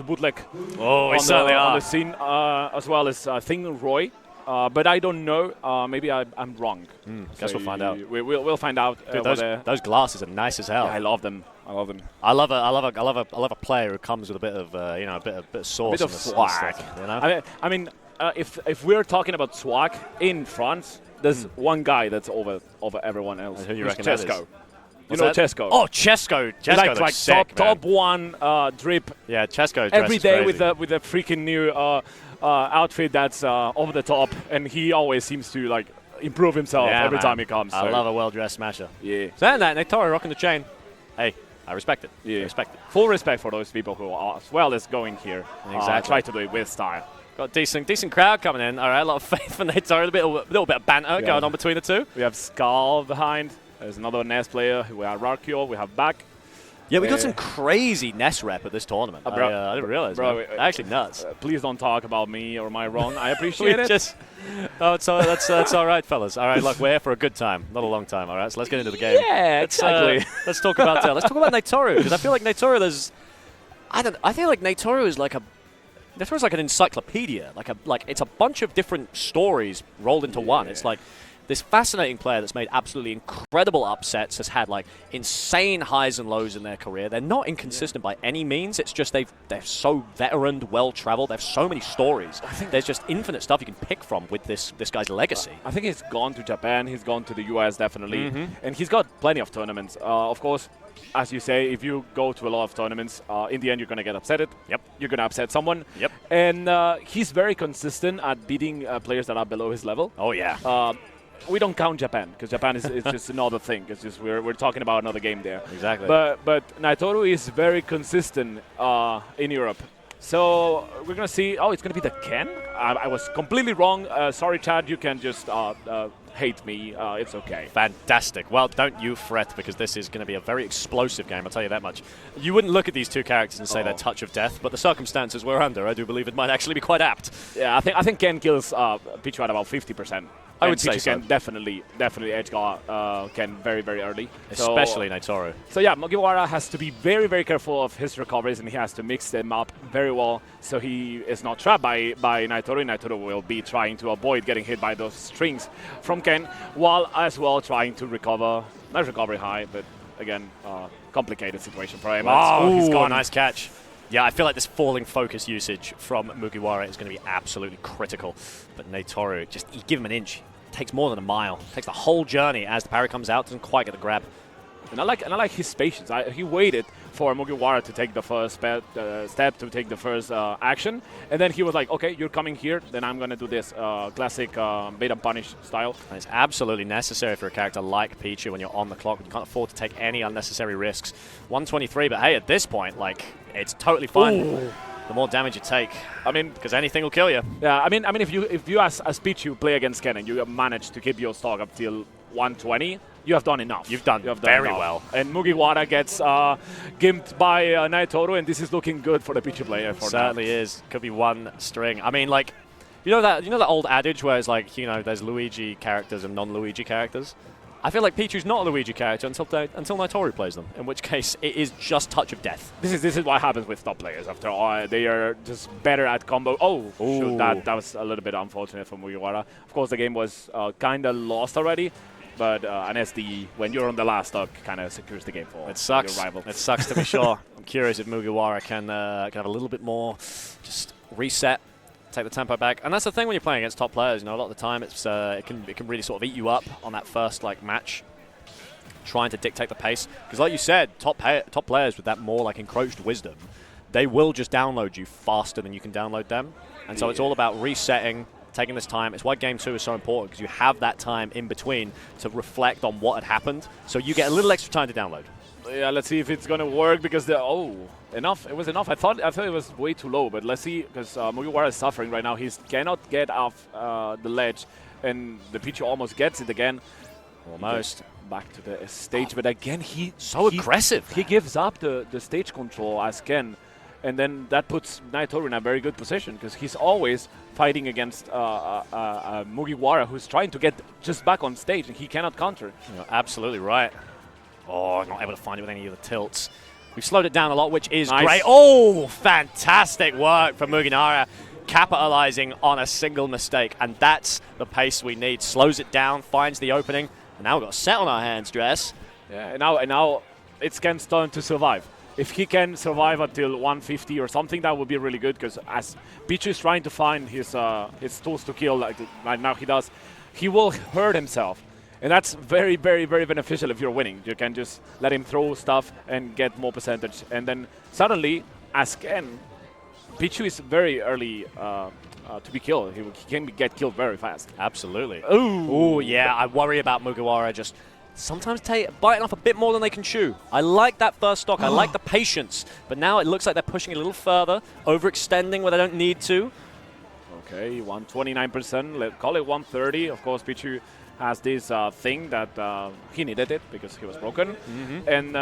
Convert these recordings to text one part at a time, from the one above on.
Pichu bootleg Oh, we certainly on are. the scene, as well as I think Roy. But I don't know. Maybe I'm wrong. Guess we'll find out. We'll find out. Dude, those glasses are nice as hell. Yeah, I love them. I love them. I love a player who comes with a bit of a bit of sauce. A bit of swag. You know? I mean, if we're talking about swag in France, there's one guy that's over everyone else. Who you reckon that is? You know Chesko. Oh, Chesko. Chesko like sick, top one drip. Yeah, Chesko Every day crazy. with a freaking new outfit that's over the top, and he always seems to like improve himself every time he comes. I love a well-dressed smasher. Yeah. So that NaetorU rocking the chain. Hey, I respect it. Yeah. I respect it. Full respect for those people who are as well as going here. Exactly. Try to do it with style. Got a decent crowd coming in. All right, a lot of faith for NaetorU. A little bit of banter going on between the two. We have Skal behind. There's another NES player. We have Rakio. We have Back. Yeah, we got some crazy NES rep at this tournament. I didn't realize. Bro, actually nuts. Please don't talk about me or my wrong. I appreciate it. That's all right, fellas. All right, look, we're here for a good time, not a long time. All right, so let's get into the game. Yeah, exactly. Let's talk about NaetorU, because I feel like NaetorU I feel like NaetorU is like an encyclopedia. Like it's a bunch of different stories rolled into one. It's like this fascinating player that's made absolutely incredible upsets, has had like insane highs and lows in their career. They're not inconsistent by any means. It's just they're so veteran, well-traveled. They have so many stories. There's just infinite stuff you can pick from with this guy's legacy. I think he's gone to Japan. He's gone to the US definitely, and he's got plenty of tournaments. Of course, as you say, if you go to a lot of tournaments, in the end you're going to get upset. Yep. You're going to upset someone. Yep. And he's very consistent at beating players that are below his level. Oh yeah. We don't count Japan because Japan is just another thing. It's just we're talking about another game there. Exactly. But NaetorU is very consistent in Europe. So we're gonna see. Oh, it's gonna be the Ken. I was completely wrong. Sorry, Chad. You can just hate me. It's okay. Fantastic. Well, don't you fret, because this is going to be a very explosive game, I'll tell you that much. You wouldn't look at these two characters and say they're touch of death, but the circumstances we're under, I do believe it might actually be quite apt. Yeah, I think Ken kills Pichu at about 50%. I would say Pichu so. can definitely edgeguard Ken very, very early. Especially NaetorU. So yeah, Mugiwara has to be very, very careful of his recoveries, and he has to mix them up very well so he is not trapped by NaetorU. NaetorU will be trying to avoid getting hit by those strings from Ken, while as well trying to recover. Nice recovery high, but again, complicated situation for him. He's got a nice catch. Yeah, I feel like this falling focus usage from Mugiwara is going to be absolutely critical. But NaetorU, just you give him an inch, takes more than a mile, takes the whole journey as the parry comes out, doesn't quite get the grab. And I like his patience. He waited for Mugiwara to take the first step, to take the first action, and then he was like, "Okay, you're coming here, then I'm gonna do this classic bait and punish style." And it's absolutely necessary for a character like Pichu when you're on the clock. You can't afford to take any unnecessary risks. 123, but hey, at this point, like it's totally fine. Ooh. The more damage you take, I mean, because anything will kill you. Yeah, I mean, if you as Pichu play against Ken and you manage to keep your stock up till 120. You have done enough. You have done very well. And Mugiwara gets gimped by NaetorU, and this is looking good for the Pichu player. Certainly is. Could be one string. I mean, like, you know that old adage where it's like, there's Luigi characters and non-Luigi characters. I feel like Pichu's not a Luigi character until NaetorU plays them, in which case it is just touch of death. This is what happens with top players. After all, they are just better at combo. Oh, shoot, that was a little bit unfortunate for Mugiwara. Of course, the game was kind of lost already. But an SD, when you're on the last stock, kind of secures the game for your rival. It sucks to be sure. I'm curious if Mugiwara can have a little bit more, just reset, take the tempo back. And that's the thing when you're playing against top players. A lot of the time it can really sort of eat you up on that first match, trying to dictate the pace. Because like you said, top players with that more encroached wisdom, they will just download you faster than you can download them. And so it's all about resetting, taking this time. It's why Game 2 is so important, because you have that time in between to reflect on what had happened, so you get a little extra time to download. Yeah, let's see if it's going to work, because enough. It was enough. I thought it was way too low, but let's see, because Mugiwara is suffering right now. He cannot get off the ledge, and the Pichu almost gets it again. Almost. Back to the stage, but again, he aggressive. He gives up the stage control as Ken. And then that puts NaetorU in a very good position, because he's always fighting against Mugiwara, who's trying to get just back on stage, and he cannot counter. You're absolutely right. Oh, not able to find it with any of the tilts. We've slowed it down a lot, which is Nice. great. Oh, fantastic work from Mugiwara, capitalizing on a single mistake. And that's the pace we need. Slows it down, finds the opening. And now we've got a set on our hands, Dress. Yeah, and now it's Ken's turn to survive. If he can survive until 150 or something, that would be really good, because as Pichu is trying to find his tools to kill, like now he does, he will hurt himself. And that's very, very, very beneficial if you're winning. You can just let him throw stuff and get more percentage. And then suddenly, as Ken, Pichu is very early to be killed. He can get killed very fast. Absolutely. Ooh, yeah, I worry about Mugiwara just sometimes biting off a bit more than they can chew. I like that first stock. I like the patience. But now it looks like they're pushing it a little further, overextending where they don't need to. Okay, 129%. Let's call it 130. Of course, Pichu has this thing that he needed it because he was broken. And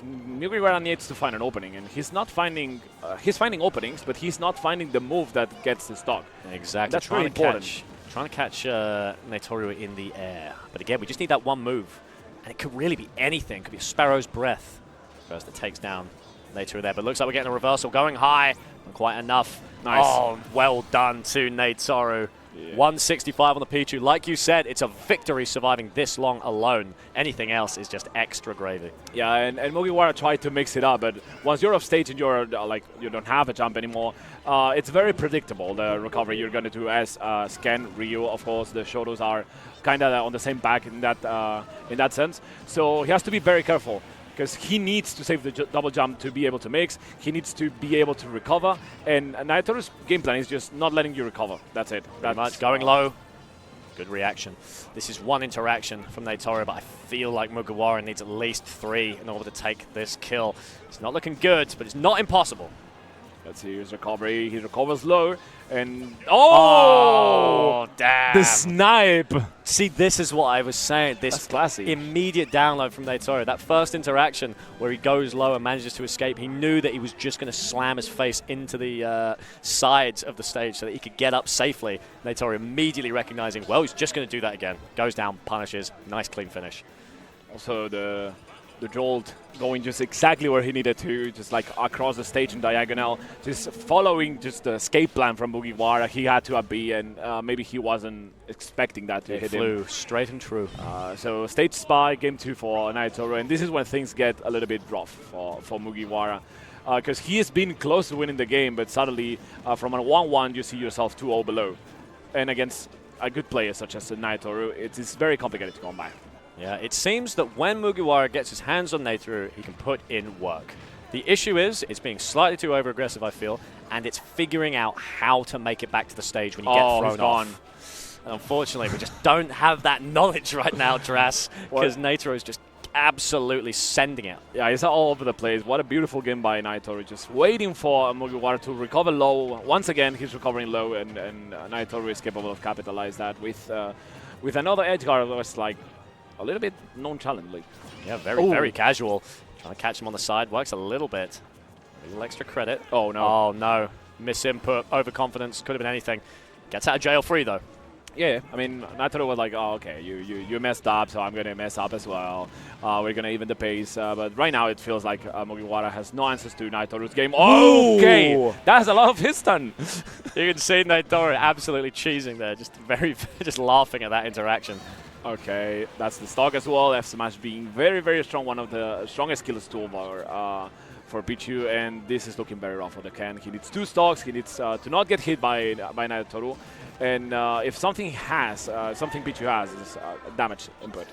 Mugiwara needs to find an opening, and he's not finding. He's finding openings, but he's not finding the move that gets the stock. Exactly. That's really important. Trying to catch NaetorU in the air. But again, we just need that one move. And it could really be anything. It could be a sparrow's breath. First it takes down NaetorU there. But looks like we're getting a reversal. Going high. Not quite enough. Nice. Oh, well done to NaetorU. Yeah. 165 on the Pichu. Like you said, it's a victory surviving this long alone. Anything else is just extra gravy. Yeah, and Mugiwara tried to mix it up, but once you're off stage and you're you don't have a jump anymore, it's very predictable, the recovery you're going to do as Ken, Ryu. Of course, the Shotos are kind of on the same back in that sense. So he has to be very careful, because he needs to save the double jump to be able to mix. He needs to be able to recover. And NaetorU's game plan is just not letting you recover. That's it. That's much going low. Good reaction. This is one interaction from NaetorU, but I feel like Mugiwara needs at least 3 in order to take this kill. It's not looking good, but it's not impossible. Let's see his recovery. He recovers low. And oh, damn. The snipe. See, this is what I was saying. That's classy. Immediate download from NaetorU. That first interaction where he goes low and manages to escape, he knew that he was just going to slam his face into the sides of the stage so that he could get up safely. NaetorU immediately recognizing, well, he's just going to do that again. Goes down, punishes. Nice clean finish. Also, the jolt going just exactly where he needed to, just like across the stage in diagonal, just following just the escape plan from Mugiwara. He had to be, and maybe he wasn't expecting that to hit him. Flew straight and true. So stage spy, game 2 for NaetorU, and this is when things get a little bit rough for Mugiwara. Because he has been close to winning the game, but suddenly from a 1-1 you see yourself 2-0 below. And against a good player such as NaetorU, it's very complicated to come back. Yeah, it seems that when Mugiwara gets his hands on NaetorU, he can put in work. The issue is, it's being slightly too over-aggressive, I feel, and it's figuring out how to make it back to the stage when you get thrown off. And unfortunately, we just don't have that knowledge right now, Dras, because NaetorU is just absolutely sending it. Yeah, it's all over the place. What a beautiful game by NaetorU, just waiting for Mugiwara to recover low. Once again, he's recovering low, and NaetorU is capable of capitalize that with another edge guard that was like a little bit nonchalantly. Yeah, very casual. Trying to catch him on the side. Works a little bit. A little extra credit. Oh, no. Oh, no. Misinput, overconfidence. Could have been anything. Gets out of jail free, though. Yeah, I mean, NaetorU was like, oh, okay, you messed up, so I'm going to mess up as well. We're going to even the pace. But right now it feels like Mugiwara has no answers to NaetorU's game. Oh, okay, that's a lot of his turn. You can see NaetorU absolutely cheesing there, just laughing at that interaction. Okay, that's the stock as well. F smash being very strong, one of the strongest kills for Pichu, and this is looking very rough for the Ken. He needs 2 stocks. He needs to not get hit by NaetorU, and if something Pichu has is damage input.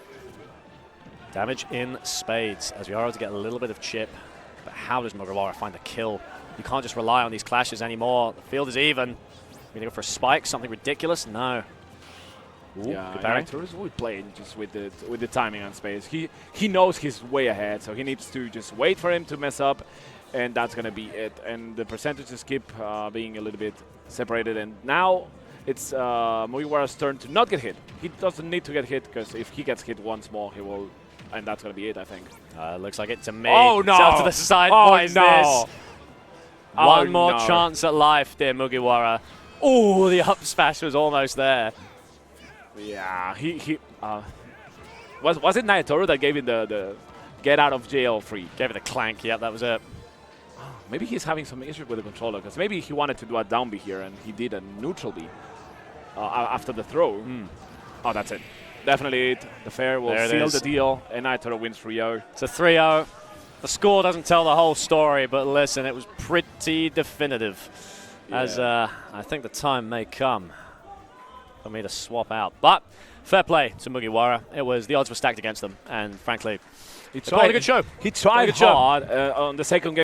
Damage in spades, as we are able to get a little bit of chip. But how does Mugiwara find the kill? You can't just rely on these clashes anymore. The field is even. We're going to go for a spike, something ridiculous? No. Ooh, yeah, NaetorU's always playing just with the timing on space. He knows he's way ahead, so he needs to just wait for him to mess up, and that's gonna be it. And the percentages keep being a little bit separated. And now it's Mugiwara's turn to not get hit. He doesn't need to get hit, because if he gets hit once more, he will, and that's gonna be it, I think. Looks like it to me. Oh no! It's out to the side. Oh, what is no. this? One more chance at life, dear Mugiwara. Oh, the up smash was almost there. Yeah, was it NaetorU that gave him get out of jail free. Gave it a clank. Yep, that was it. Maybe he's having some issue with the controller, because maybe he wanted to do a down B here, and he did a neutral B after the throw. Oh, that's it. Definitely it. The fair will seal the deal, and NaetorU wins 3-0. It's a 3-0. The score doesn't tell the whole story, but listen, it was pretty definitive. Yeah. As I think the time may come for me to swap out. But fair play to Mugiwara. The odds were stacked against them, and frankly, he tried a good show. He tried hard on the second game.